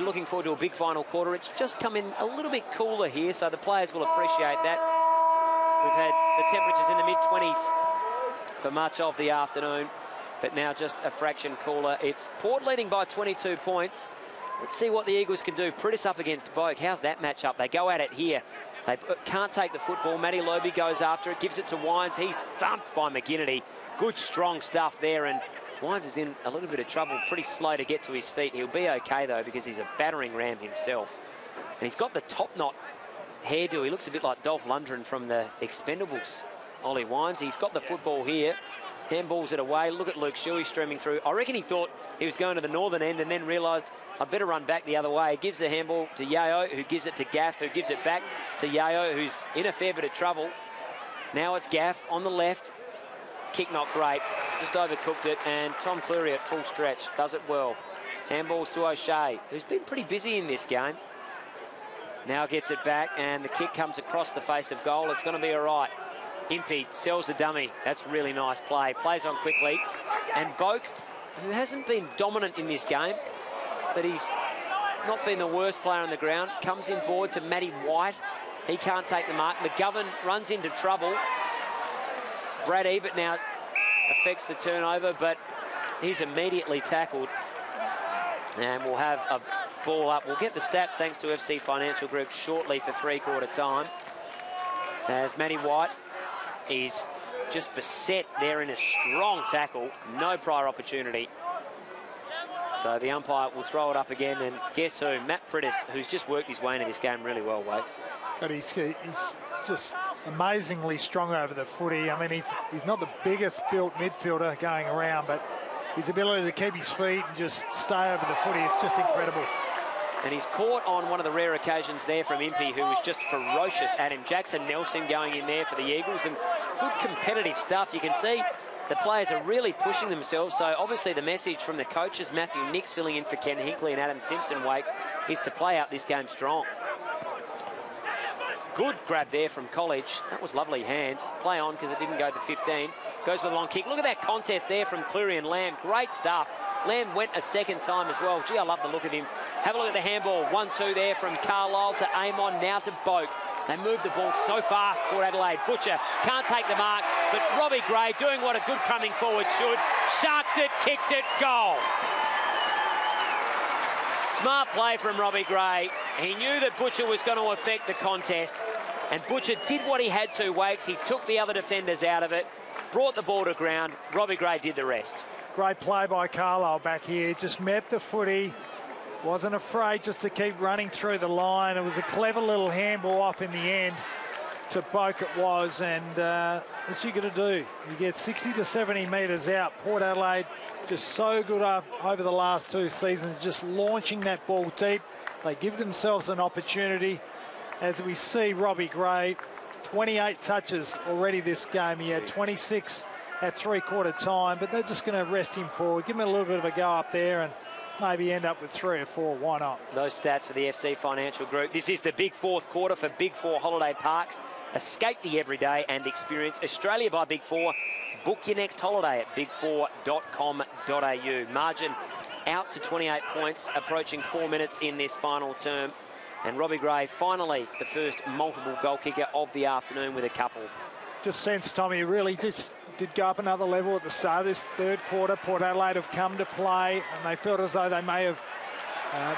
Looking forward to a big final quarter. It's just come in a little bit cooler here, so the players will appreciate that. We've had the temperatures in the mid-20s for much of the afternoon, but now just a fraction cooler. It's Port leading by 22 points. Let's see what the Eagles can do. Pritis up against Boak. How's that matchup? They go at it here. They can't take the football. Matty Lobe goes after it, gives it to Wines. He's thumped by McGinnity. Good, strong stuff there, and Wines is in a little bit of trouble, pretty slow to get to his feet. He'll be okay, though, because he's a battering ram himself. And he's got the top knot hairdo. He looks a bit like Dolph Lundgren from the Expendables, Ollie Wines. He's got the football here. Handballs it away. Look at Luke Shuey streaming through. I reckon he thought he was going to the northern end and then realised I better run back the other way. He gives the handball to Yeo, who gives it to Gaff, who gives it back to Yeo, who's in a fair bit of trouble. Now it's Gaff on the left. Kick not great, just overcooked it, and Tom Cleary at full stretch does it well. Handballs to O'Shea, who's been pretty busy in this game. Now gets it back, and the kick comes across the face of goal. It's going to be all right. Impey sells the dummy. That's really nice play. Plays on quickly, and Boak, who hasn't been dominant in this game, but he's not been the worst player on the ground, comes in board to Matty White. He can't take the mark. McGovern runs into trouble. Brad Ebert now affects the turnover, but he's immediately tackled. And we'll have a ball up. We'll get the stats thanks to FC Financial Group shortly for three-quarter time. As Matty White is just beset there in a strong tackle. No prior opportunity. So the umpire will throw it up again, and guess who? Matt Pritis, who's just worked his way into this game really well, Wakes. God, he's just amazingly strong over the footy. I mean, he's not the biggest built midfielder going around, but his ability to keep his feet and just stay over the footy is just incredible. And he's caught on one of the rare occasions there from Impey, who was just ferocious at him. Jackson Nelson going in there for the Eagles, and good competitive stuff. You can see the players are really pushing themselves, so obviously the message from the coaches, Matthew Nix filling in for Ken Hinkley and Adam Simpson, Wakes, is to play out this game strong. Good grab there from College. That was lovely hands. Play on because it didn't go to 15. Goes for the long kick. Look at that contest there from Cleary and Lamb. Great stuff. Lamb went a second time as well. Gee, I love the look of him. Have a look at the handball. 1-2 there from Carlisle to Amon, now to Boak. They move the ball so fast, Port Adelaide. Butcher can't take the mark, but Robbie Gray doing what a good coming forward should. Sharks it, kicks it, goal. Smart play from Robbie Gray. He knew that Butcher was going to affect the contest, and Butcher did what he had to, Wakes. He took the other defenders out of it, brought the ball to ground. Robbie Gray did the rest. Great play by Carlisle back here. Just met the footy. Wasn't afraid just to keep running through the line. It was a clever little handball off in the end to Boak it was, and that's what you're going to do. You get 60 to 70 metres out. Port Adelaide just so good over the last two seasons, just launching that ball deep. They give themselves an opportunity. As we see Robbie Gray, 28 touches already this game. He had 26 at three-quarter time, but they're just going to rest him forward, give him a little bit of a go up there, and maybe end up with 3 or 4. Why not? Those stats for the FC Financial Group. This is the big fourth quarter for Big Four Holiday Parks. Escape the everyday and experience Australia by Big Four. Book your next holiday at big4.com.au. Margin out to 28 points, approaching 4 minutes in this final term. And Robbie Gray, finally the first multiple goal kicker of the afternoon with a couple. Just sense, Tommy, really just did go up another level at the start of this third quarter. Port Adelaide have come to play, and they felt as though they may have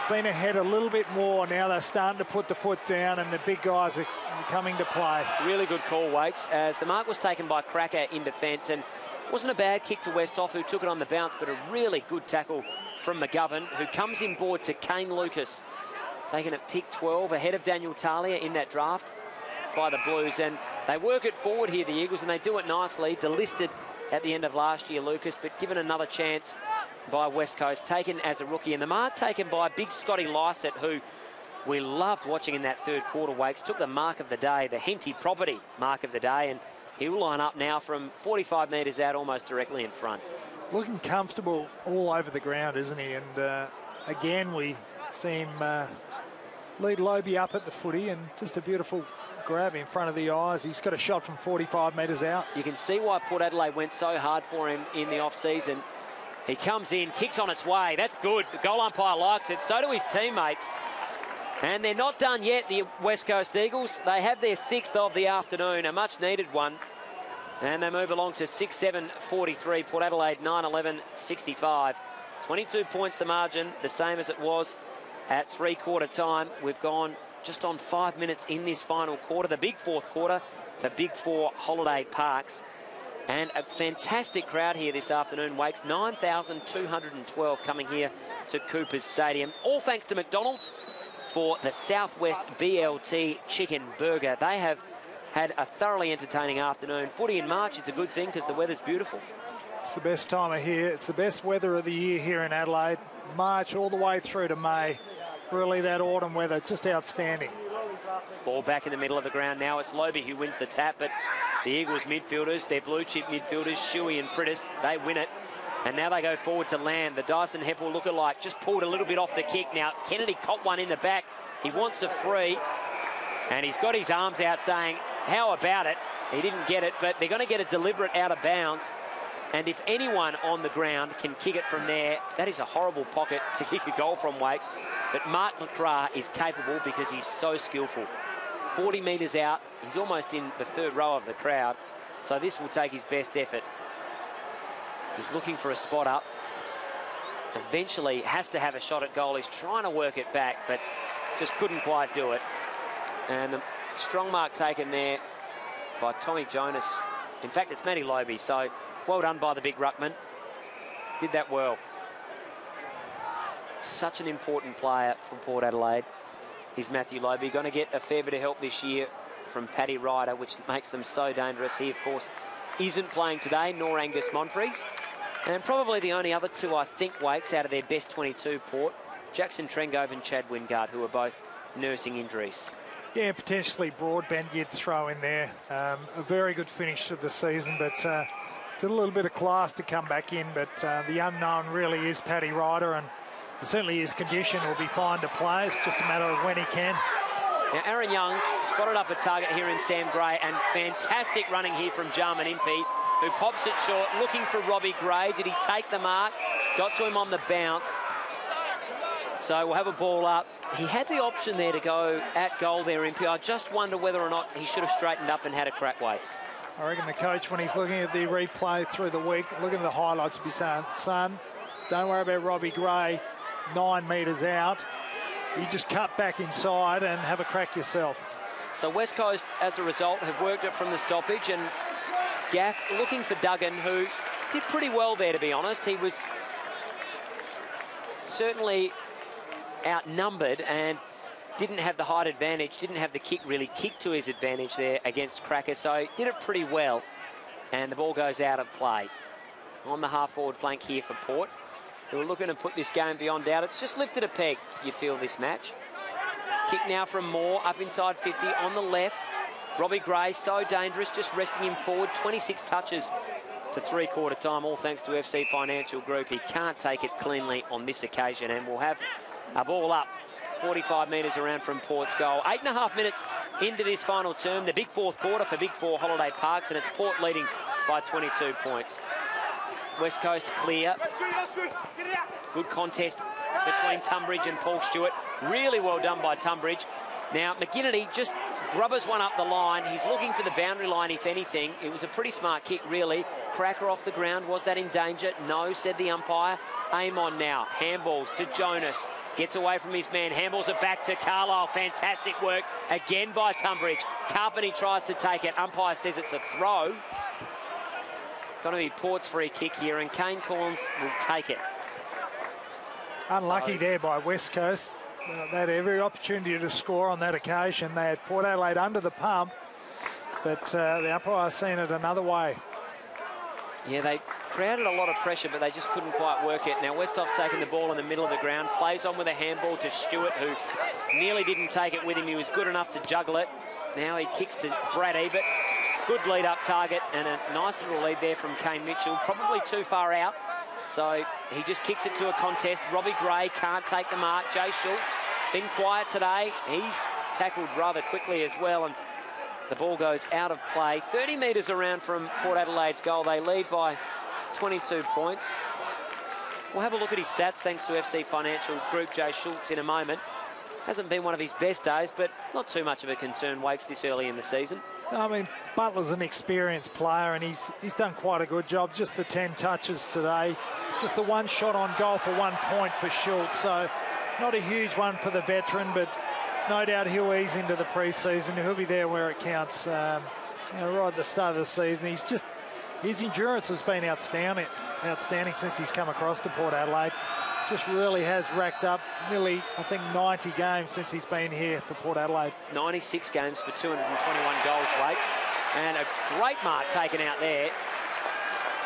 been ahead a little bit more. Now they're starting to put the foot down, and the big guys are coming to play. Really good call, Wakes, as the mark was taken by Cracker in defence, and it wasn't a bad kick to Westhoff, who took it on the bounce, but a really good tackle from McGovern, who comes in board to Kane Lucas, taken at pick 12 ahead of Daniel Talia in that draft by the Blues. And they work it forward here, the Eagles, and they do it nicely. Delisted at the end of last year, Lucas, but given another chance by West Coast, taken as a rookie. And the mark taken by big Scotty Lysett, who we loved watching in that third quarter, Wakes. Took the mark of the day, the Henty property mark of the day, and he will line up now from 45 metres out, almost directly in front. Looking comfortable all over the ground, isn't he? And again, we see him lead Lobe up at the footy, and just a beautiful grab in front of the eyes. He's got a shot from 45 metres out. You can see why Port Adelaide went so hard for him in the off-season. He comes in, kicks on its way. That's good. The goal umpire likes it. So do his teammates. And they're not done yet, the West Coast Eagles. They have their 6th of the afternoon, a much-needed one. And they move along to 6-7-43. Port Adelaide 9-11-65. 22 points the margin, the same as it was at three-quarter time. We've gone just on 5 minutes in this final quarter, the big fourth quarter for Big Four Holiday Parks. And a fantastic crowd here this afternoon, Wakes. 9,212 coming here to Coopers Stadium. All thanks to McDonald's for the Southwest BLT Chicken Burger. They have had a thoroughly entertaining afternoon. Footy in March, it's a good thing because the weather's beautiful. It's the best time of year. It's the best weather of the year here in Adelaide. March all the way through to May. Really, that autumn weather, just outstanding. Ball back in the middle of the ground now. It's Lobe who wins the tap, but the Eagles midfielders, their blue chip midfielders, Shuey and Prittis, they win it. And now they go forward to Lamb. The Dyson Heppel lookalike just pulled a little bit off the kick. Now, Kennedy caught one in the back. He wants a free, and he's got his arms out saying, how about it? He didn't get it, but they're going to get a deliberate out of bounds. And if anyone on the ground can kick it from there, that is a horrible pocket to kick a goal from, Wakes. But Mark Lacroix is capable because he's so skillful. 40 metres out, he's almost in the third row of the crowd. So this will take his best effort. He's looking for a spot up. Eventually has to have a shot at goal. He's trying to work it back, but just couldn't quite do it. And the strong mark taken there by Tommy Jonas. In fact, it's Matty Lobe, so well done by the big ruckman. Did that well. Such an important player from Port Adelaide is Matthew Lobe. Going to get a fair bit of help this year from Paddy Ryder, which makes them so dangerous. He, of course, isn't playing today, nor Angus Monfries. And probably the only other two, I think, Wakes, out of their best 22, Port, Jackson Trengove and Chad Wingard, who are both nursing injuries. Yeah, potentially Broadbent you'd throw in there. A very good finish to the season, but still a little bit of class to come back in. But the unknown really is Paddy Ryder, and certainly his condition will be fine to play. It's just a matter of when he can. Now, Aaron Young's spotted up a target here in Sam Gray, and fantastic running here from Jarman Impey, who pops it short, looking for Robbie Gray. Did he take the mark? Got to him on the bounce. So we'll have a ball up. He had the option there to go at goal there, Impey. I just wonder whether or not he should have straightened up and had a crack, Wakes. I reckon the coach, when he's looking at the replay through the week, looking at the highlights, will be saying, son, don't worry about Robbie Gray 9 metres out. You just cut back inside and have a crack yourself. So West Coast, as a result, have worked it from the stoppage, and Gaff looking for Duggan, who did pretty well there, to be honest. He was certainly outnumbered and didn't have the height advantage, didn't have the kick really kicked to his advantage there against Cracker, so did it pretty well. And the ball goes out of play. On the half-forward flank here for Port, who are looking to put this game beyond doubt. It's just lifted a peg, you feel, this match. Kick now from Moore, up inside 50, on the left. Robbie Gray, so dangerous, just resting him forward. 26 touches to three-quarter time, all thanks to FC Financial Group. He can't take it cleanly on this occasion, and we'll have a ball up 45 metres around from Port's goal. 8.5 minutes into this final term, the big fourth quarter for Big Four Holiday Parks, and it's Port leading by 22 points. West Coast clear. Good contest between Tunbridge and Paul Stewart. Really well done by Tunbridge. Now, McGinnity just grubbers one up the line. He's looking for the boundary line, if anything. It was a pretty smart kick, really. Cracker off the ground. Was that in danger? No, said the umpire. Aim on now. Handballs to Jonas. Gets away from his man. Handballs it back to Carlisle. Fantastic work again by Tunbridge. Carpenter tries to take it. Umpire says it's a throw. Going to be Port's free kick here, and Kane Corns will take it. Unlucky there by West Coast. They had every opportunity to score on that occasion. They had Port Adelaide under the pump, but the umpire seen it another way. Yeah, they created a lot of pressure, but they just couldn't quite work it. Now, Westhoff's taking the ball in the middle of the ground, plays on with a handball to Stewart, who nearly didn't take it with him. He was good enough to juggle it. Now he kicks to Brad Ebert. Good lead-up target, and a nice little lead there from Kane Mitchell. Probably too far out, so he just kicks it to a contest. Robbie Gray can't take the mark. Jay Schultz, been quiet today. He's tackled rather quickly as well, and the ball goes out of play. 30 metres around from Port Adelaide's goal. They lead by 22 points. We'll have a look at his stats thanks to FC Financial Group Jay Schultz in a moment. Hasn't been one of his best days, but not too much of a concern, Wakes, this early in the season. I mean, Butler's an experienced player, and he's done quite a good job. Just the 10 touches today. Just the one shot on goal for 1 point for Schultz. So not a huge one for the veteran, but no doubt he'll ease into the pre-season. He'll be there where it counts. Right at the start of the season, his endurance has been outstanding since he's come across to Port Adelaide. Just really has racked up nearly, I think, 90 games since he's been here for Port Adelaide. 96 games for 221 goals, Wakes. And a great mark taken out there.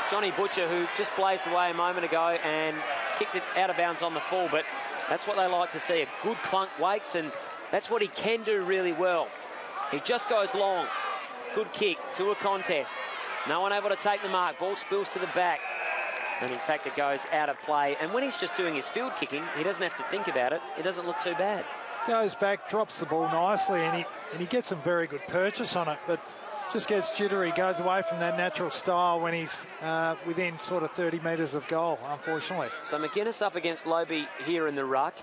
Johnny Butcher, who just blazed away a moment ago and kicked it out of bounds on the full, but that's what they like to see, a good clunk, Wakes, and that's what he can do really well. He just goes long. Good kick to a contest. No one able to take the mark. Ball spills to the back. And in fact, it goes out of play. And when he's just doing his field kicking, he doesn't have to think about it. It doesn't look too bad. Goes back, drops the ball nicely, and he gets some very good purchase on it, but just gets jittery, goes away from that natural style when he's within sort of 30 metres of goal, unfortunately. So McGuinness up against Lobie here in the ruck.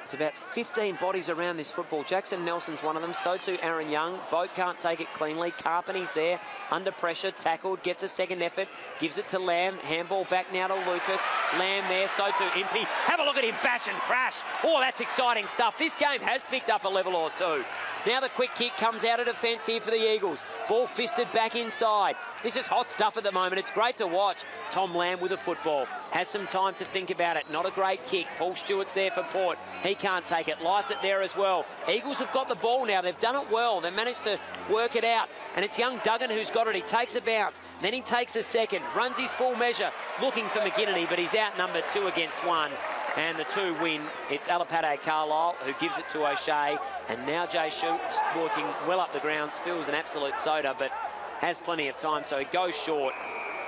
It's about 15 bodies around this football. Jackson Nelson's one of them, so too Aaron Young. Boat can't take it cleanly. Carpenty's there, under pressure, tackled, gets a second effort, gives it to Lamb. Handball back now to Lucas. Lamb there, so too Impey. Have a look at him bash and crash. Oh, that's exciting stuff. This game has picked up a level or two. Now the quick kick comes out of defence here for the Eagles. Ball fisted back inside. This is hot stuff at the moment. It's great to watch. Tom Lamb with a football. Has some time to think about it. Not a great kick. Paul Stewart's there for Port. He can't take it. Lies it there as well. Eagles have got the ball now. They've done it well. They've managed to work it out. And it's young Duggan who's got it. He takes a bounce. Then he takes a second. Runs his full measure. Looking for McGinnity, but he's outnumbered 2 against 1. And the 2 win. It's Alapate Carlisle who gives it to O'Shea. And now Jay Schultz working well up the ground. Spills an absolute soda, but has plenty of time, so he goes short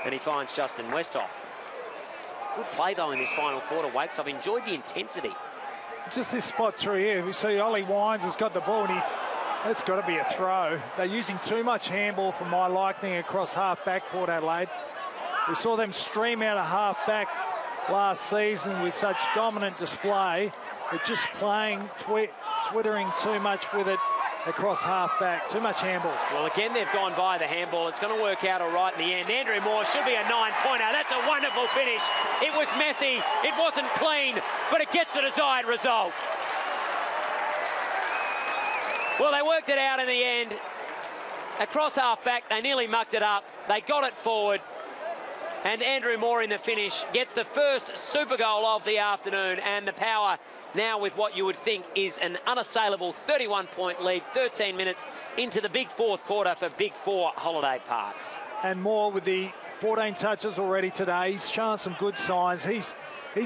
and he finds Justin Westhoff. Good play, though, in this final quarter, Wakes. I've enjoyed the intensity. Just this spot through here, we see Ollie Wines has got the ball, and that's got to be a throw. They're using too much handball for my liking across half-back Port Adelaide. We saw them stream out of half-back last season with such dominant display, but just playing, twittering too much with it across half-back. Too much handball. Well, again, they've gone by the handball. It's going to work out all right in the end. Andrew Moore should be a 9-pointer. That's a wonderful finish. It was messy. It wasn't clean, but it gets the desired result. Well, they worked it out in the end. Across half-back, they nearly mucked it up. They got it forward. And Andrew Moore in the finish gets the first super goal of the afternoon, and the Power now with what you would think is an unassailable 31-point lead, 13 minutes into the big fourth quarter for Big 4 Holiday Parks. And Moore with the 14 touches already today. He's shown some good signs. He's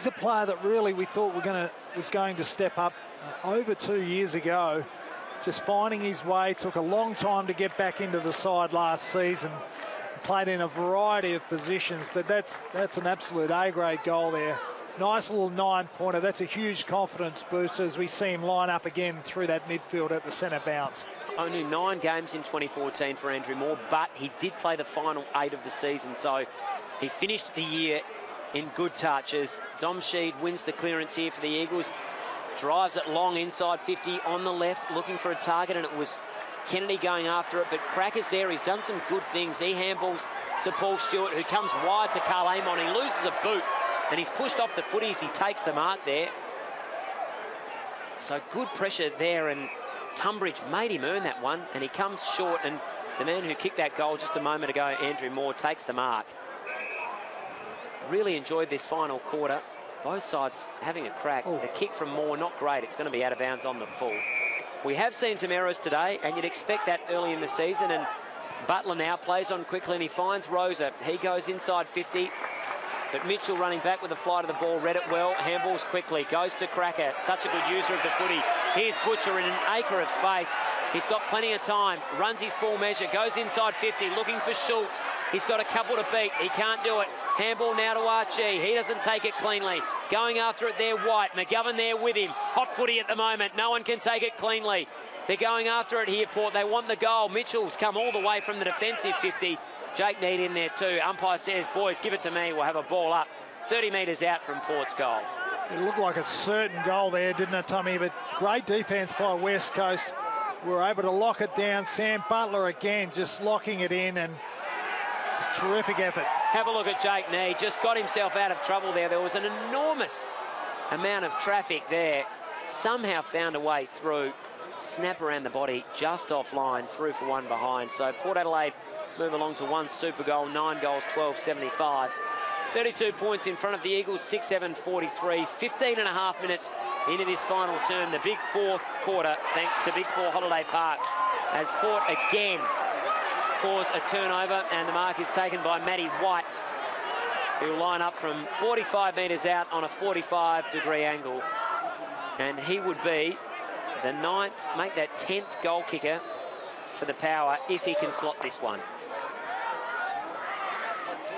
a player that really we thought was going to step up over 2 years ago. Just finding his way. Took a long time to get back into the side last season. Played in a variety of positions, but that's an absolute A-grade goal there. Nice little 9-pointer. That's a huge confidence boost as we see him line up again through that midfield at the centre bounce. Only 9 games in 2014 for Andrew Moore, but he did play the final 8 of the season, so he finished the year in good touches. Dom Sheed wins the clearance here for the Eagles. Drives it long inside 50 on the left, looking for a target, and it was Kennedy going after it, but Cracker's there. He's done some good things. He handballs to Paul Stewart, who comes wide to Carl Amon. He loses a boot, and he's pushed off the footy as he takes the mark there. So good pressure there, and Tunbridge made him earn that one, and he comes short, and the man who kicked that goal just a moment ago, Andrew Moore, takes the mark. Really enjoyed this final quarter. Both sides having a crack. The kick from Moore, not great. It's going to be out of bounds on the full. We have seen some errors today, and you'd expect that early in the season, and Butler now plays on quickly, and he finds Rosa. He goes inside 50, but Mitchell running back with the flight of the ball, read it well, handballs quickly, goes to Cracker, such a good user of the footy. Here's Butcher in an acre of space. He's got plenty of time, runs his full measure, goes inside 50, looking for Schultz. He's got a couple to beat, he can't do it. Handball now to Archie, he doesn't take it cleanly. Going after it there, White, McGovern there with him. Hot footy at the moment, no one can take it cleanly. They're going after it here, Port, they want the goal. Mitchell's come all the way from the defensive 50. Jake Need in there too. Umpire says, boys, give it to me, we'll have a ball up. 30 metres out from Port's goal. It looked like a certain goal there, didn't it, Tommy? But great defence by West Coast. We were able to lock it down. Sam Butler again just locking it in, and just terrific effort. Have a look at Jake Nee. Just got himself out of trouble there. There was an enormous amount of traffic there. Somehow found a way through. Snap around the body, just offline, through for one behind. So Port Adelaide move along to one super goal, 9 goals, 12.75. 32 points in front of the Eagles, 6-7-43. 15 and a half minutes into this final term. The big fourth quarter, thanks to Big Four Holiday Park, as Port again cause a turnover, and the mark is taken by Matty White, who will line up from 45 metres out on a 45-degree angle. And he would be the 9th, make that 10th goal kicker for the Power if he can slot this one.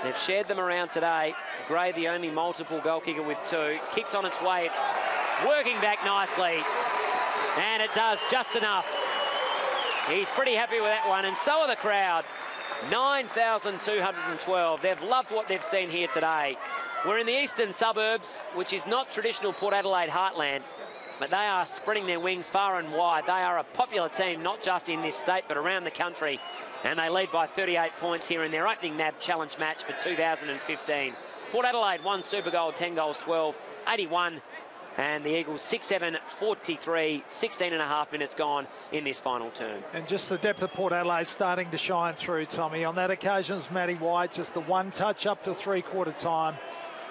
They've shared them around today. Gray, the only multiple goal kicker with 2. Kicks on its way. It's working back nicely. And it does just enough. He's pretty happy with that one, and so are the crowd. 9,212. They've loved what they've seen here today. We're in the eastern suburbs, which is not traditional Port Adelaide heartland, but they are spreading their wings far and wide. They are a popular team, not just in this state, but around the country. And they lead by 38 points here in their opening NAB Challenge match for 2015. Port Adelaide 1 super goal, 10 goals, 12, 81. And the Eagles 6-7-43, 16 and a half minutes gone in this final term. And just the depth of Port Adelaide starting to shine through, Tommy. On that occasion, it was Matty White, just the one touch up to three-quarter time.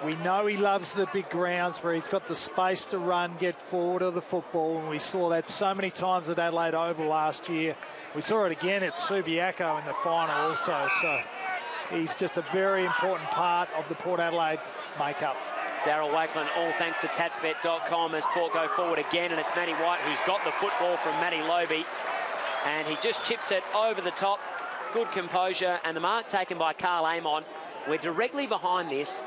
We know he loves the big grounds where he's got the space to run, get forward of the football, and we saw that so many times at Adelaide Oval last year. We saw it again at Subiaco in the final also, so he's just a very important part of the Port Adelaide makeup. Daryl Wakeland, all thanks to tatsbet.com as Port go forward again, and it's Matty White who's got the football from Matty Lobe, and he just chips it over the top. Good composure, and the mark taken by Carl Amon. We're directly behind this.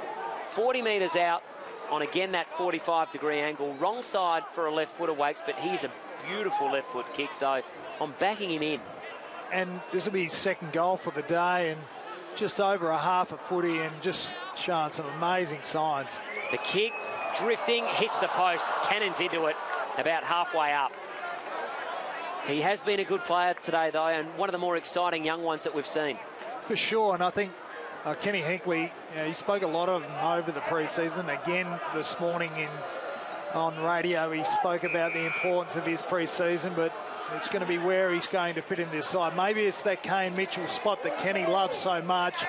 40 metres out on, again, that 45-degree angle. Wrong side for a left footer, Wakes, but he's a beautiful left foot kick, so I'm backing him in. And this will be his second goal for the day, and just over a half a footy and just showing some amazing signs. The kick, drifting, hits the post, cannons into it about halfway up. He has been a good player today, though, and one of the more exciting young ones that we've seen. For sure, and I think Kenny Hinkley, he spoke a lot of him over the pre-season. Again, this morning on radio, he spoke about the importance of his pre-season, but it's going to be where he's going to fit in this side. Maybe it's that Kane Mitchell spot that Kenny loves so much.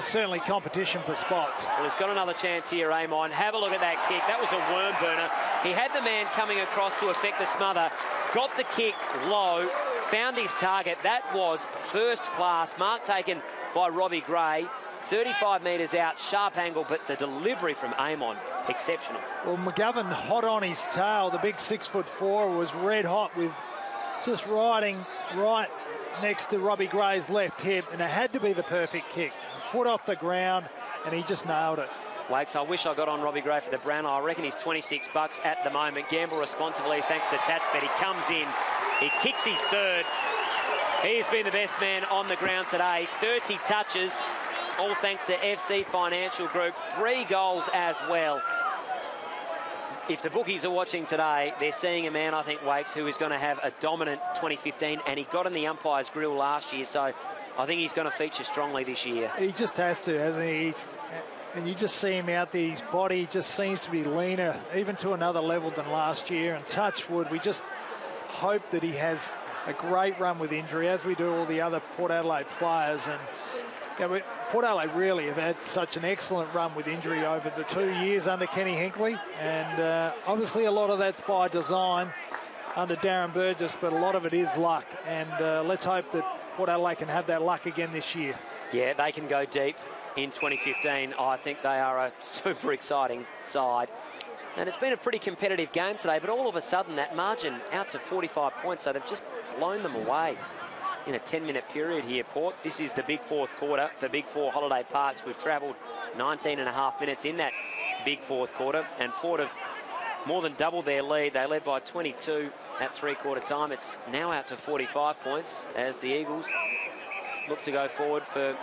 Certainly competition for spots. Well, he's got another chance here, Amon. Have a look at that kick. That was a worm burner. He had the man coming across to effect the smother, got the kick low, found his target. That was first class. Mark taken by Robbie Gray. 35 metres out, sharp angle, but the delivery from Amon, exceptional. Well, McGovern hot on his tail. The big 6'4" was red hot with just riding right next to Robbie Gray's left hip, and it had to be the perfect kick. Foot off the ground, and he just nailed it. Wakes, I wish I got on Robbie Gray for the Brownlow. I reckon he's $26 at the moment. Gamble responsibly thanks to Tatsbet. He comes in, he kicks his third. He's been the best man on the ground today. 30 touches, all thanks to FC Financial Group. 3 goals as well. If the bookies are watching today, they're seeing a man, I think, Wakes, who is going to have a dominant 2015, and he got in the umpire's grill last year, so I think he's going to feature strongly this year. He just has to, hasn't he? And you just see him out there, his body just seems to be leaner, even to another level than last year. And touch wood, we just hope that he has a great run with injury, as we do all the other Port Adelaide players. And Port Adelaide really have had such an excellent run with injury over the 2 years under Kenny Hinkley. And obviously a lot of that's by design under Darren Burgess, but a lot of it is luck. And let's hope that Port Adelaide can have that luck again this year. Yeah, they can go deep in 2015. I think they are a super exciting side. And it's been a pretty competitive game today, but all of a sudden that margin out to 45 points, so they've just blown them away in a 10-minute period here, Port. This is the big fourth quarter for Big Four Holiday Parks. We've travelled 19 and a half minutes in that big fourth quarter, and Port have more than doubled their lead. They led by 22 at three-quarter time. It's now out to 45 points as the Eagles look to go forward for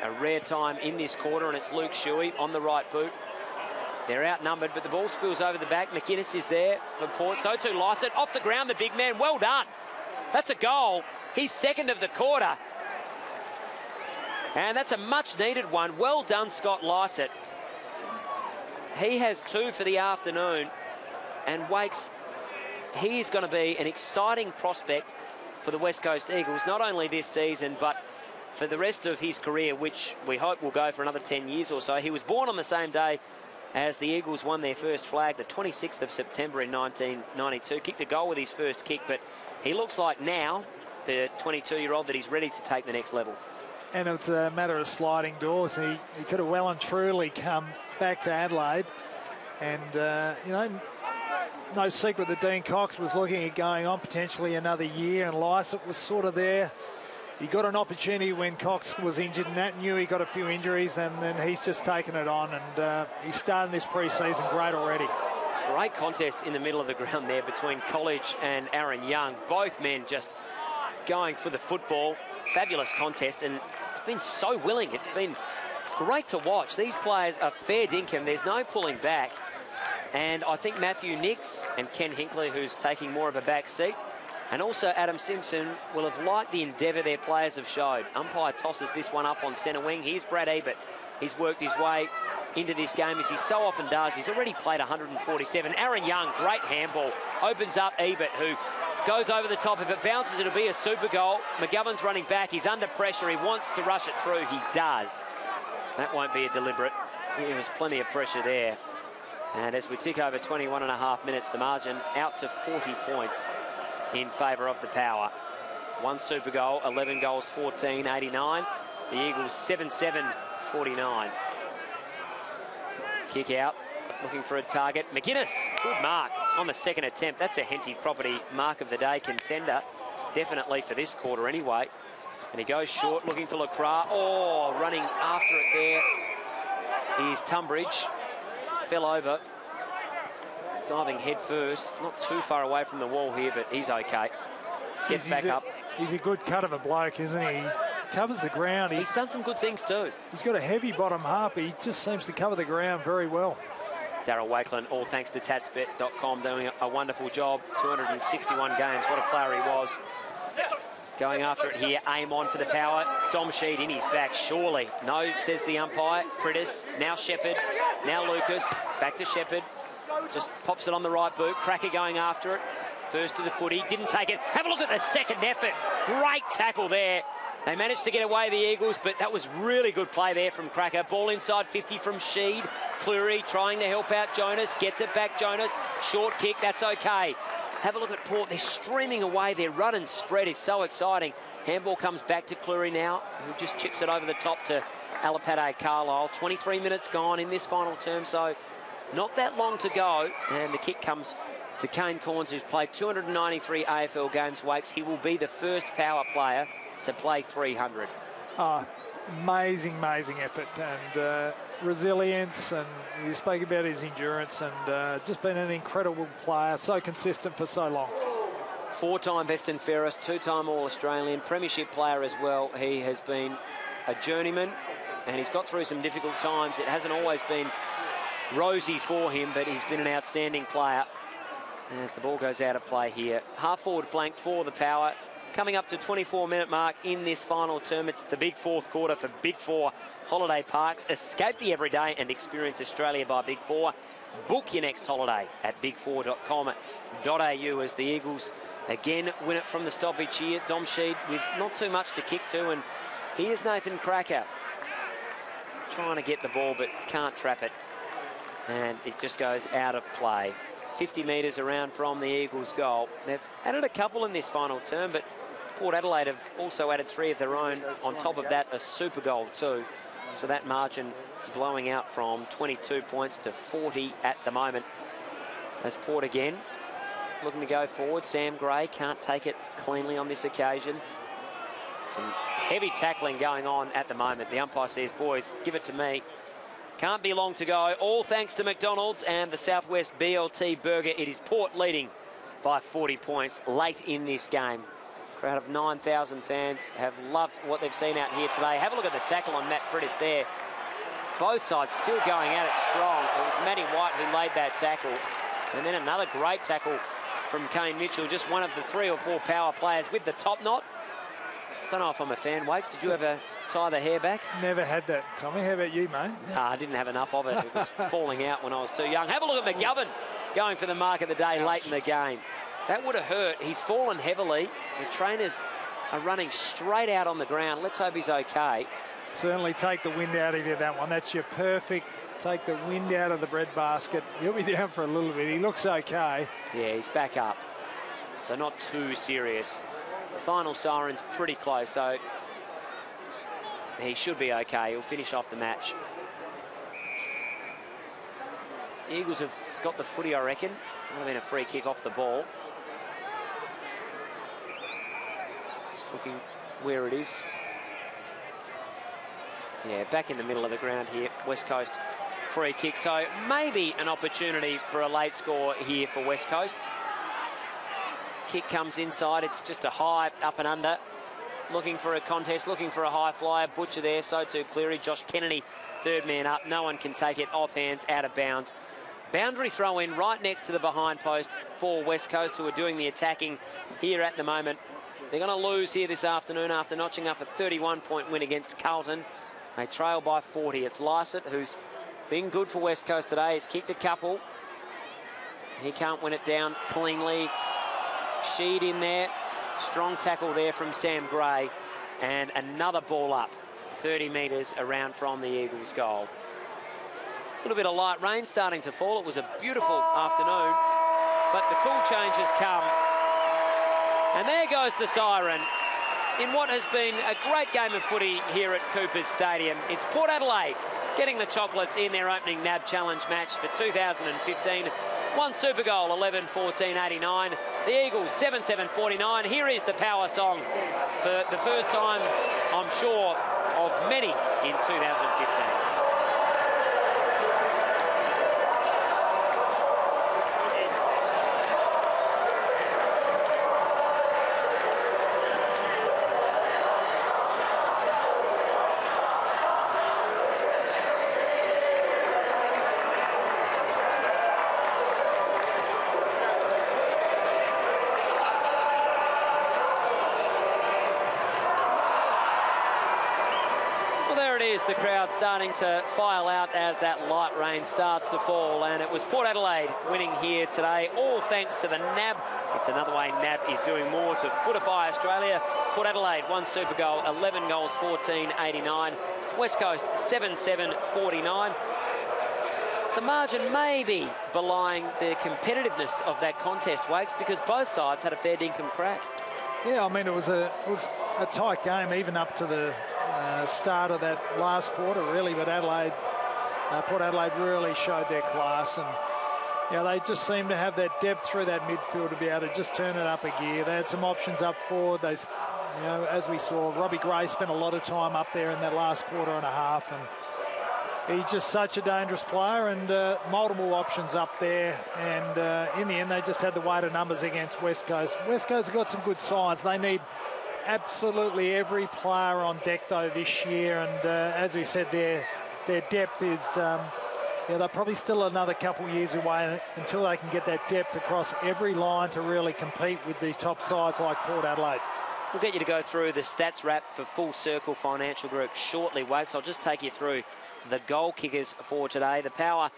a rare time in this quarter, and it's Luke Shuey on the right boot. They're outnumbered, but the ball spills over the back. McInnes is there for Port. So too Lysett. Off the ground, the big man. Well done. That's a goal. He's second of the quarter. And that's a much-needed one. Well done, Scott Lysett. He has 2 for the afternoon. And Wakes, he is going to be an exciting prospect for the West Coast Eagles, not only this season, but for the rest of his career, which we hope will go for another 10 years or so. He was born on the same day as the Eagles won their first flag, the 26th of September in 1992. Kicked a goal with his first kick, but he looks like now, the 22-year-old, that he's ready to take the next level. And it's a matter of sliding doors. He could have well and truly come back to Adelaide. And, you know, no secret that Dean Cox was looking at going on potentially another year, and Lysett was sort of there. He got an opportunity when Cox was injured, and that knew he got a few injuries, and then he's just taken it on, and he's starting this pre-season great already. Great contest in the middle of the ground there between College and Aaron Young. Both men just going for the football. Fabulous contest, and it's been so willing. It's been great to watch. These players are fair dinkum. There's no pulling back. And I think Matthew Nix and Ken Hinkley, who's taking more of a back seat, and also Adam Simpson, will have liked the endeavour their players have showed. Umpire tosses this one up on centre wing. Here's Brad Ebert. He's worked his way into this game, as he so often does. He's already played 147. Aaron Young, great handball. Opens up Ebert, who goes over the top. If it bounces, it'll be a super goal. McGovern's running back. He's under pressure. He wants to rush it through. He does. That won't be a deliberate. There was plenty of pressure there. And as we tick over 21.5 minutes, the margin out to 40 points in favour of the Power. 1 super goal, 11 goals, 14, 89. The Eagles 7-7, 49. Kick out, looking for a target. McInnes, good mark on the second attempt. That's a Henty property mark of the day contender, definitely for this quarter anyway. And he goes short, looking for Lacroix. Oh, running after it there is Tunbridge. Fell over, diving head first. Not too far away from the wall here, but he's okay. Gets back up. He's a good cut of a bloke, isn't he? He covers the ground. He's done some good things too. He's got a heavy bottom half, but he just seems to cover the ground very well. Darryl Wakelin, all thanks to tatsbet.com, doing a wonderful job. 261 games. What a player he was. Going after it here, aim on for the Power. Dom Sheed in his back, surely. No, says the umpire. Prittis, now Shepherd, now Lucas. Back to Shepherd. Just pops it on the right boot. Cracker going after it. First to the footy, didn't take it. Have a look at the second effort. Great tackle there. They managed to get away, the Eagles, but that was really good play there from Cracker. Ball inside 50 from Sheed. Cleary trying to help out Jonas. Gets it back, Jonas. Short kick, that's okay. Have a look at Port. They're streaming away. Their run and spread is so exciting. Handball comes back to Cleary now, who just chips it over the top to Alapate Carlisle. 23 minutes gone in this final term, so not that long to go. And the kick comes to Kane Corns, who's played 293 AFL games, Wakes. He will be the first Power player to play 300. Amazing effort and resilience, and you spoke about his endurance, and just been an incredible player, so consistent for so long. 4-time best and fairest, 2-time All-Australian, premiership player as well. He has been a journeyman, and he's got through some difficult times. It hasn't always been rosy for him, but he's been an outstanding player. As the ball goes out of play here, half-forward flank for the Power. Coming up to 24-minute mark in this final term. It's the big fourth quarter for Big Four Holiday Parks. Escape the everyday and experience Australia by Big Four. Book your next holiday at big4.com.au as the Eagles again win it from the stoppage here. Dom Sheed with not too much to kick to, and here's Nathan Cracker trying to get the ball but can't trap it, and it just goes out of play. 50 metres around from the Eagles' goal. They've added a couple in this final term, but Port Adelaide have also added 3 of their own. On top of that, a super goal too. So that margin blowing out from 22 points to 40 at the moment. As Port again looking to go forward. Sam Gray can't take it cleanly on this occasion. Some heavy tackling going on at the moment. The umpire says, boys, give it to me. Can't be long to go. All thanks to McDonald's and the Southwest BLT Burger. It is Port leading by 40 points late in this game. Crowd of 9,000 fans have loved what they've seen out here today. Have a look at the tackle on Matt Prittis there. Both sides still going at it strong. It was Matty White who laid that tackle. And then another great tackle from Kane Mitchell, just one of the 3 or 4 power players with the top knot. Don't know if I'm a fan, Wakes. Did you ever tie the hair back? Never had that, Tommy. How about you, mate? Nah, I didn't have enough of it. It was falling out when I was too young. Have a look at McGovern going for the mark of the day late in the game. That would have hurt. He's fallen heavily. The trainers are running straight out on the ground. Let's hope he's okay. Certainly take the wind out of you, that one. That's your perfect take the wind out of the breadbasket. He'll be down for a little bit. He looks okay. Yeah, he's back up. So not too serious. The final siren's pretty close, so he should be okay. He'll finish off the match. The Eagles have got the footy, I reckon. Might have been a free kick off the ball. Just looking where it is. Yeah, back in the middle of the ground here. West Coast free kick. So maybe an opportunity for a late score here for West Coast. Kick comes inside. It's just a high up and under. Looking for a contest, looking for a high flyer. Butcher there, so too Cleary. Josh Kennedy, third man up. No one can take it off hands, out of bounds. Boundary throw in right next to the behind post for West Coast, who are doing the attacking here at the moment. They're going to lose here this afternoon after notching up a 31-point win against Carlton. They trail by 40. It's Lycett who's been good for West Coast today. He's kicked a couple. He can't win it down cleanly. Sheed in there. Strong tackle there from Sam Gray. And another ball up 30 metres around from the Eagles' goal. A little bit of light rain starting to fall. It was a beautiful afternoon, but the cool change has come. And there goes the siren in what has been a great game of footy here at Coopers Stadium. It's Port Adelaide getting the Chocolates in their opening NAB Challenge match for 2015. One super goal, 11-14-89. The Eagles, 7-7-49. Here is the power song for the first time, I'm sure, of many in 2015. The crowd starting to file out as that light rain starts to fall, and it was Port Adelaide winning here today, all thanks to the NAB. It's another way NAB is doing more to fortify Australia. Port Adelaide, one super goal, 11 goals, 14-89. West Coast, 7-7-49. The margin may be belying the competitiveness of that contest, Wakes, because both sides had a fair dinkum crack. Yeah, I mean, it was a tight game, even up to the start of that last quarter, really. But Port Adelaide really showed their class, and they just seemed to have that depth through that midfield to be able to just turn it up a gear. They had some options up forward. They, as we saw, Robbie Gray spent a lot of time up there in that last quarter and a half, and he's just such a dangerous player, and multiple options up there. And in the end, they just had the weight of numbers against West Coast. West Coast have got some good sides. They need absolutely every player on deck though this year, and as we said, their depth is they're probably still another couple of years away until they can get that depth across every line to really compete with the top sides like Port Adelaide. We'll get you to go through the stats wrap for Full Circle Financial Group shortly, Wakes. I'll just take you through the goal kickers for today. The Power,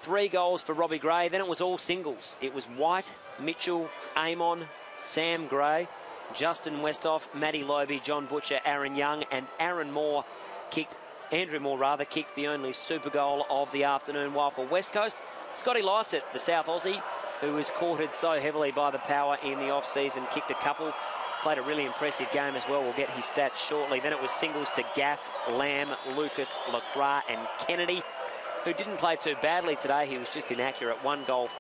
3 goals for Robbie Gray. Then it was all singles. It was White, Mitchell, Amon, Sam Gray, Justin Westhoff, Matty Lobe, John Butcher, Aaron Young, and Andrew Moore kicked the only super goal of the afternoon. While for West Coast, Scotty Lycett, the South Aussie, who was courted so heavily by the Power in the off-season, kicked a couple. Played a really impressive game as well. We'll get his stats shortly. Then it was singles to Gaff, Lamb, Lucas, Lacroix, and Kennedy, who didn't play too badly today. He was just inaccurate. 1 goal.